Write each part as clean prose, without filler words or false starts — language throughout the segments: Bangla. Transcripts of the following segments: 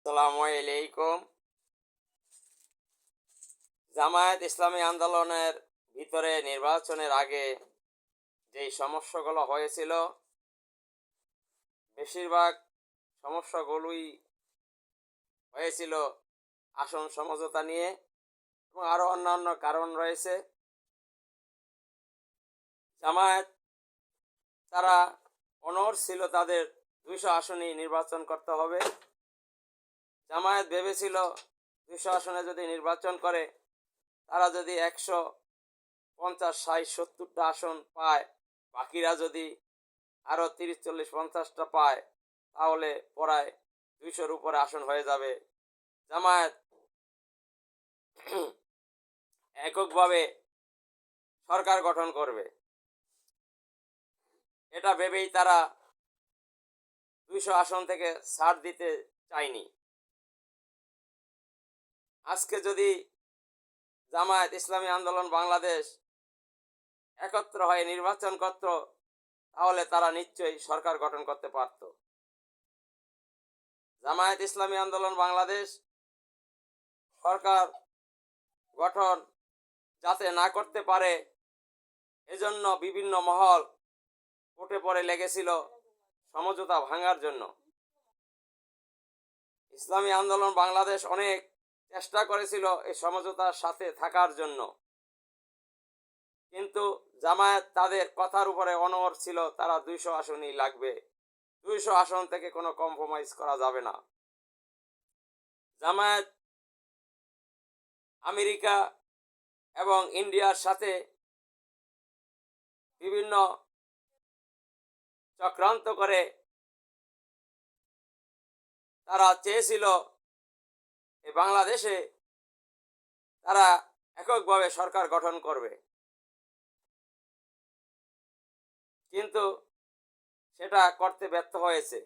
আসসালামু আলাইকুম। জামায়াত ইসলামী আন্দোলনের ভিতরে নির্বাচনের আগে যেই সমস্যাগুলো হয়েছিল, বেশিরভাগ সমস্যাগুলোই হয়েছিল আসন সমঝোতা নিয়ে, এবং আরও অন্যান্য কারণ রয়েছে। জামায়াত তারা অনড় ছিল তাদের 200 আসনই নির্বাচন করতে হবে। জামায়াত ভেবেছিল 200 আসনে যদি নির্বাচন করে, তারা যদি 150, 60, 70টা আসন পায়, বাকিরা যদি আরও 30, 40, 50টা পায়, তাহলে প্রায় 200-র উপরে আসন হয়ে যাবে। জামায়াত এককভাবে সরকার গঠন করবে, এটা ভেবেই তারা 200 আসন থেকে ছাড় দিতে চায়নি। আজকে যদি জামায়াত ইসলামী আন্দোলন বাংলাদেশ একত্র হয়ে নির্বাচন করত, তাহলে তারা নিশ্চয়ই সরকার গঠন করতে পারত। জামায়াত ইসলামী আন্দোলন বাংলাদেশ সরকার গঠন যাতে না করতে পারে, এজন্য বিভিন্ন মহল উঠে পড়ে লেগেছিল সমঝোতা ভাঙার জন্য। ইসলামী আন্দোলন বাংলাদেশ অনেক চেষ্টা করেছিল এই সমঝোতার সাথে থাকার জন্য, কিন্তু জামায়াত তাদের কথার উপরে অনড় ছিল। তারা 200 আসনই লাগবে, 200 আসন থেকে কোনো কম্প্রোমাইজ করা যাবে না। জামায়াত আমেরিকা এবং ইন্ডিয়ার সাথে বিভিন্ন চক্রান্ত করে তারা চেয়েছিল এই বাংলাদেশে তারা এককভাবে সরকার গঠন করবে, কিন্তু সেটা করতে ব্যর্থ হয়েছে।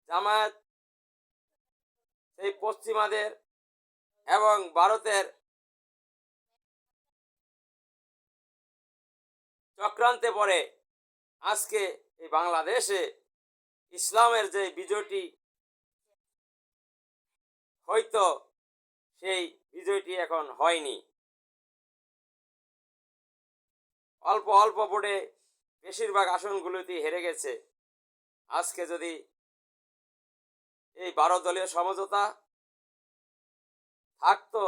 জামায়াত সেই পশ্চিমাদের এবং ভারতের চক্রান্তে পড়ে আজকে এই বাংলাদেশে ইসলামের যে বিজয়টি হয়তো, সেই বিজয়টি এখন হয়নি। অল্প অল্প ভোটে বেশিরভাগ আসনগুলোতেই হেরে গেছে। আজকে যদি এই 12 দলীয় সমঝোতা থাকতো,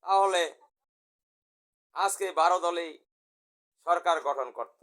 তাহলে আজকে 12 দলেই সরকার গঠন করত।